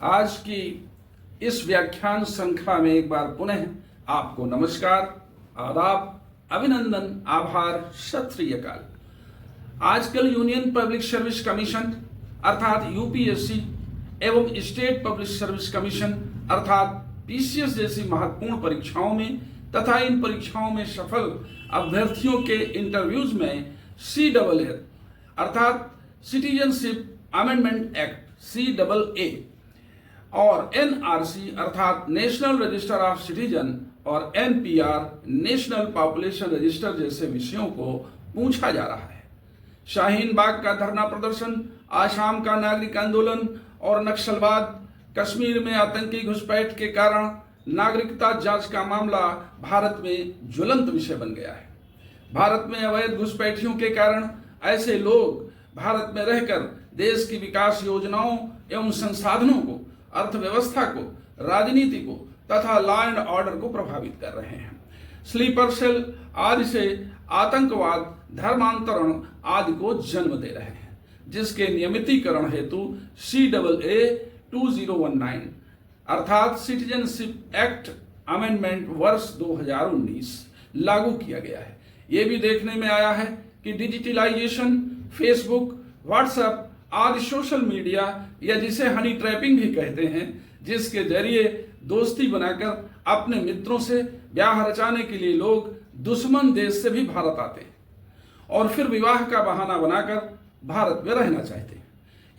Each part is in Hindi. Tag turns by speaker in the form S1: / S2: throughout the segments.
S1: आज की इस व्याख्यान श्रृंखला में एक बार पुनः आपको नमस्कार, आदाब, अभिनंदन, आभार, सत श्री अकाल। आजकल यूनियन पब्लिक सर्विस कमीशन अर्थात यूपीएससी एवं स्टेट पब्लिक सर्विस कमीशन अर्थात पीसीएस जैसी महत्वपूर्ण परीक्षाओं में तथा इन परीक्षाओं में सफल अभ्यर्थियों के इंटरव्यूज में CAA अर्थात सिटीजनशिप अमेंडमेंट एक्ट CAA और NRC अर्थात नेशनल रजिस्टर ऑफ सिटीजन और NPR नेशनल पॉपुलेशन रजिस्टर जैसे विषयों को पूछा जा रहा है। शाहीन बाग का धरना प्रदर्शन, आसाम का नागरिक आंदोलन और नक्सलवाद, कश्मीर में आतंकी घुसपैठ के कारण नागरिकता जांच का मामला भारत में ज्वलंत विषय बन गया है। भारत में अवैध घुसपैठियों के कारण ऐसे लोग भारत में रहकर देश की विकास योजनाओं एवं संसाधनों को, अर्थव्यवस्था को, राजनीति को तथा लॉ एंड ऑर्डर को प्रभावित कर रहे हैं। स्लीपर सेल आदि से आतंकवाद, धर्मांतरण आदि को जन्म दे रहे हैं, जिसके नियमितीकरण हेतु CAA 2019 अर्थात सिटीजनशिप एक्ट अमेंडमेंट वर्ष 2019 लागू किया गया है। ये भी देखने में आया है कि डिजिटलाइजेशन, फेसबुक, व्हाट्सएप आदि सोशल मीडिया या जिसे हनी ट्रैपिंग भी कहते हैं, जिसके जरिए दोस्ती बनाकर अपने मित्रों से ब्याह रचाने के लिए लोग दुश्मन देश से भी भारत आते हैं और फिर विवाह का बहाना बनाकर भारत में रहना चाहते हैं।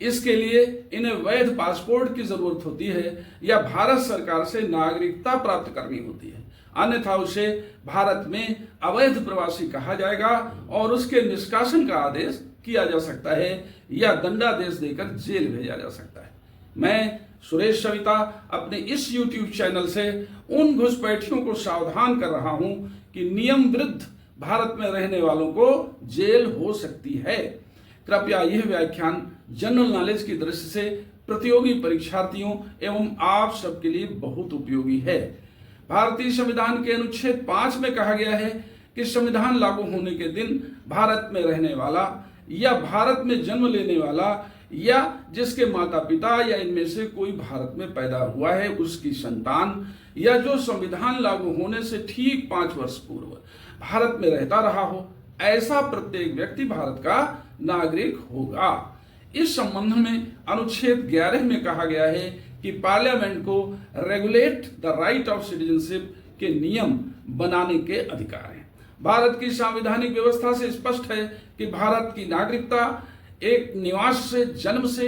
S1: इसके लिए इन्हें वैध पासपोर्ट की जरूरत होती है या भारत सरकार से नागरिकता प्राप्त करनी होती है, अन्यथा उसे भारत में अवैध प्रवासी कहा जाएगा और उसके निष्कासन का आदेश किया जा सकता है या दंडादेश देकर जेल भेजा जा सकता है। मैं सुरेश सविता अपने इस YouTube चैनल से उन घुसपैठियों को सावधान कर रहा हूं कि नियम विरुद्ध भारत में रहने वालों को जेल हो सकती है। कृपया यह व्याख्यान जनरल नॉलेज की दृष्टि से प्रतियोगी परीक्षार्थियों एवं आप सबके लिए बहुत उपयोगी है। भारतीय संविधान के अनुच्छेद 5 में कहा गया है कि संविधान लागू होने के दिन भारत में रहने वाला या भारत में जन्म लेने वाला या जिसके माता पिता या इनमें से कोई भारत में पैदा हुआ है उसकी संतान या जो संविधान लागू होने से ठीक 5 वर्ष पूर्व भारत में रहता रहा हो, ऐसा प्रत्येक व्यक्ति भारत का नागरिक होगा। इस संबंध में अनुच्छेद 11 में कहा गया है कि पार्लियामेंट को regulate the right of citizenship के नियम बनाने के अधिकार हैं। भारत की संवैधानिक व्यवस्था से स्पष्ट है कि भारत की नागरिकता एक निवास से, जन्म से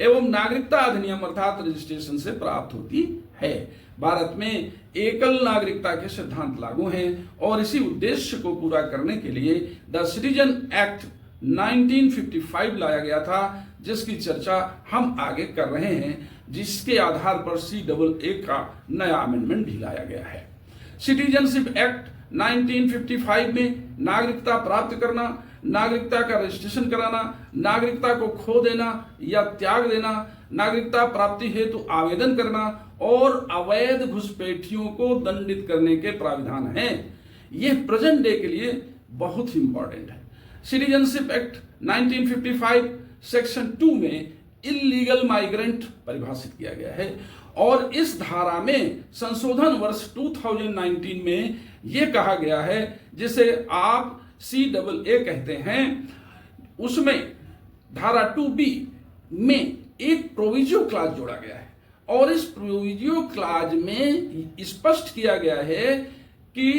S1: एवं नागरिकता अधिनियम अर्थात रजिस्ट्रेशन से प्राप्त होती है। भारत में एकल नागरिकता के सिद्धांत लागू हैं और इसी उद्देश्य को पूरा करने के लिए द सिटीजन एक्ट 1955 लाया गया था, जिसकी चर्चा हम आगे कर रहे हैं, जिसके आधार पर CAA का नया अमेंडमेंट भी लाया गया है। सिटीजनशिप एक्ट 1955 में नागरिकता प्राप्त करना, नागरिकता का रजिस्ट्रेशन कराना, नागरिकता को खो देना या त्याग देना, नागरिकता प्राप्ति हेतु आवेदन करना और अवैध घुसपैठियों को दंडित करने के प्राविधान हैं। यह प्रेजेंट डे के लिए बहुत ही इंपॉर्टेंट है। सिटीजनशिप एक्ट 1955 सेक्शन 2 में इलीगल माइग्रेंट परिभाषित किया गया है और इस धारा में संशोधन वर्ष 2019 में यह कहा गया है, जिसे आप CAA कहते हैं, उसमें धारा 2B में एक प्रोविजियो क्लाज जोड़ा गया है और इस प्रोविजियो क्लाज में स्पष्ट किया गया है कि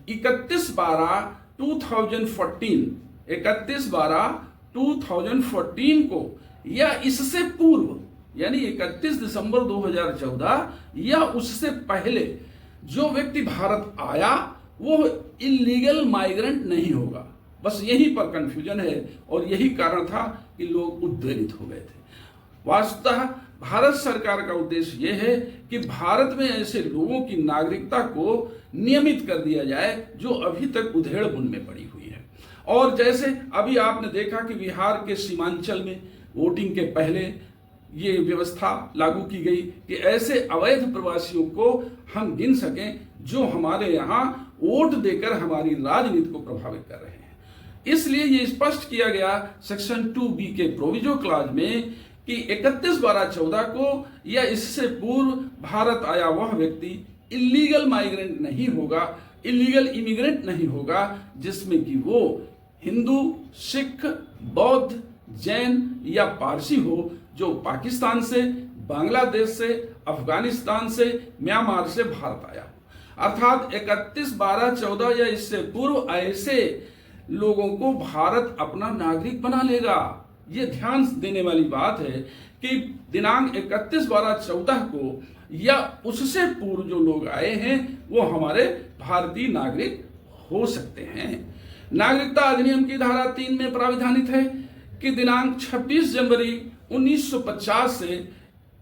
S1: 31/12/2014 को या इससे पूर्व यानी 31 दिसंबर 2014 या उससे पहले जो व्यक्ति भारत आया वो इलीगल माइग्रेंट नहीं होगा। बस यहीं पर कंफ्यूजन है और यही कारण था कि लोग उद्वेलित हो गए थे। वास्तव भारत सरकार का उद्देश्य यह है कि भारत में ऐसे लोगों की नागरिकता को नियमित कर दिया जाए जो अभी तक उधेड़ बुन में पड़ी हुई है। और जैसे अभी आपने देखा कि बिहार के सीमांचल में वोटिंग के पहले ये व्यवस्था लागू की गई कि ऐसे अवैध प्रवासियों को हम गिन सकें जो हमारे यहाँ वोट देकर हमारी राजनीति को प्रभावित कर रहे हैं। इसलिए ये स्पष्ट किया गया सेक्शन 2B के प्रोविजो क्लॉज में कि 31/12/14 को या इससे पूर्व भारत आया वह व्यक्ति इलीगल माइग्रेंट नहीं होगा, इलीगल इमिग्रेंट नहीं होगा, जिसमें कि वो हिंदू, सिख, बौद्ध, जैन या पारसी हो, जो पाकिस्तान से, बांग्लादेश से, अफगानिस्तान से, म्यांमार से भारत आया। अर्थात 31/12/14 या इससे पूर्व ऐसे लोगों को भारत अपना नागरिक बना लेगा। ये ध्यान देने वाली बात है कि दिनांक 31/12/14 को या उससे पूर्व जो लोग आए हैं वो हमारे भारतीय नागरिक हो सकते हैं। नागरिकता अधिनियम की धारा 3 में प्राविधानित है कि दिनांक 26 जनवरी 1950 से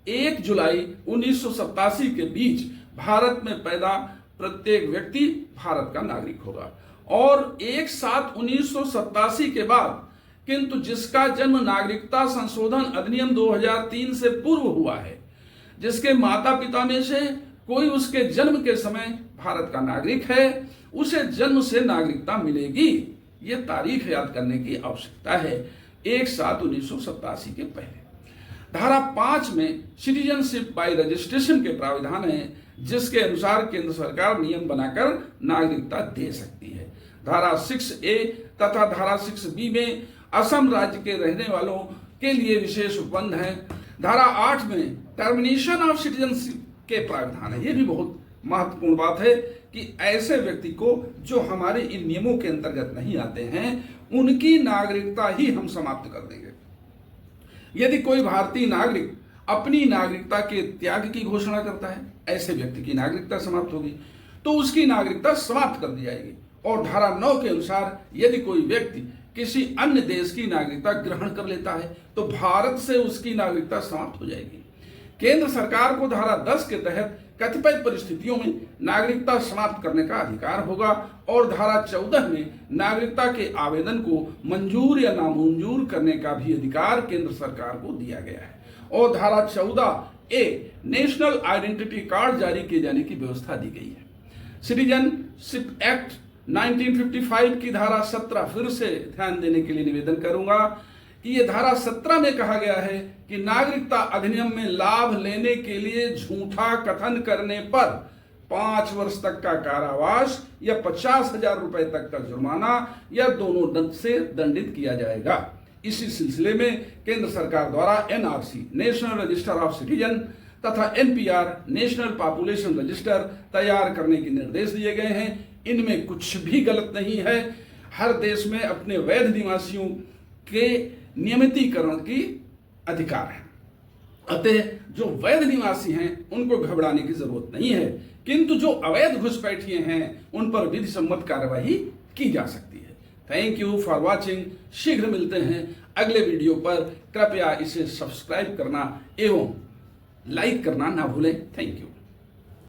S1: 1 जुलाई 1987 के बीच भारत में पैदा प्रत्येक व्यक्ति भारत का नागरिक होगा, और 1/7/1987 के बाद किंतु जिसका जन्म नागरिकता संशोधन अधिनियम 2003 से पूर्व हुआ है, जिसके माता पिता में से कोई उसके जन्म के समय भारत का नागरिक है, उसे जन्म से नागरिकता मिलेगी। ये तारीख याद करने की आवश्यकता है, 1/7/1987 के पहले। धारा 5 में सिटीजनशिप बाय रजिस्ट्रेशन के प्राविधान है, जिसके अनुसार केंद्र सरकार नियम बनाकर नागरिकता दे सकती है। धारा 6A तथा धारा 6B में असम राज्य के रहने वालों के लिए विशेष उपबंध है। धारा 8 में टर्मिनेशन ऑफ सिटीजनशिप के प्रावधान है। ये भी बहुत महत्वपूर्ण बात है कि ऐसे व्यक्ति को जो हमारे इन नियमों के अंतर्गत नहीं आते हैं, उनकी नागरिकता ही हम समाप्त कर देंगे। यदि कोई भारतीय नागरिक अपनी नागरिकता के त्याग की घोषणा करता है, ऐसे व्यक्ति की नागरिकता समाप्त होगी, तो उसकी नागरिकता समाप्त कर दी जाएगी। और धारा 9 के अनुसार यदि कोई व्यक्ति किसी अन्य देश की नागरिकता ग्रहण कर लेता है तो भारत से उसकी नागरिकता समाप्त हो जाएगी। केंद्र सरकार को धारा 10 के तहत कतिपय परिस्थितियों में नागरिकता समाप्त करने का अधिकार होगा, और धारा 14 में नागरिकता के आवेदन को मंजूर या नामंजूर करने का भी अधिकार केंद्र सरकार को दिया गया है। और धारा 14A नेशनल आइडेंटिटी कार्ड जारी किए जाने की व्यवस्था दी गई है। सिटीजनशिप एक्ट 1955 की धारा 17 फिर से ध्यान देने के लिए निवेदन करूंगा कि ये धारा 17 में कहा गया है कि नागरिकता अधिनियम में लाभ लेने के लिए झूठा कथन करने पर 5 वर्ष तक का कारावास या 50,000 रुपए तक का जुर्माना या दोनों दंड से दंडित किया जाएगा। इसी सिलसिले में केंद्र सरकार द्वारा NRC national register of citizen तथा NPR नेशनल पॉपुलेशन रजिस्टर तैयार करने के निर्देश दिए गए हैं। इनमें कुछ भी गलत नहीं है। हर देश में अपने वैध निवासियों के नियमितीकरण की अधिकार है, अतः जो वैध निवासी हैं उनको घबराने की जरूरत नहीं है, किंतु जो अवैध घुसपैठिए हैं उन पर विधि सम्मत कार्यवाही की जा सकती है। Thank you for watching. शीघ्र मिलते हैं अगले वीडियो पर। कृपया इसे सब्सक्राइब करना एवं लाइक करना ना भूलें। Thank you.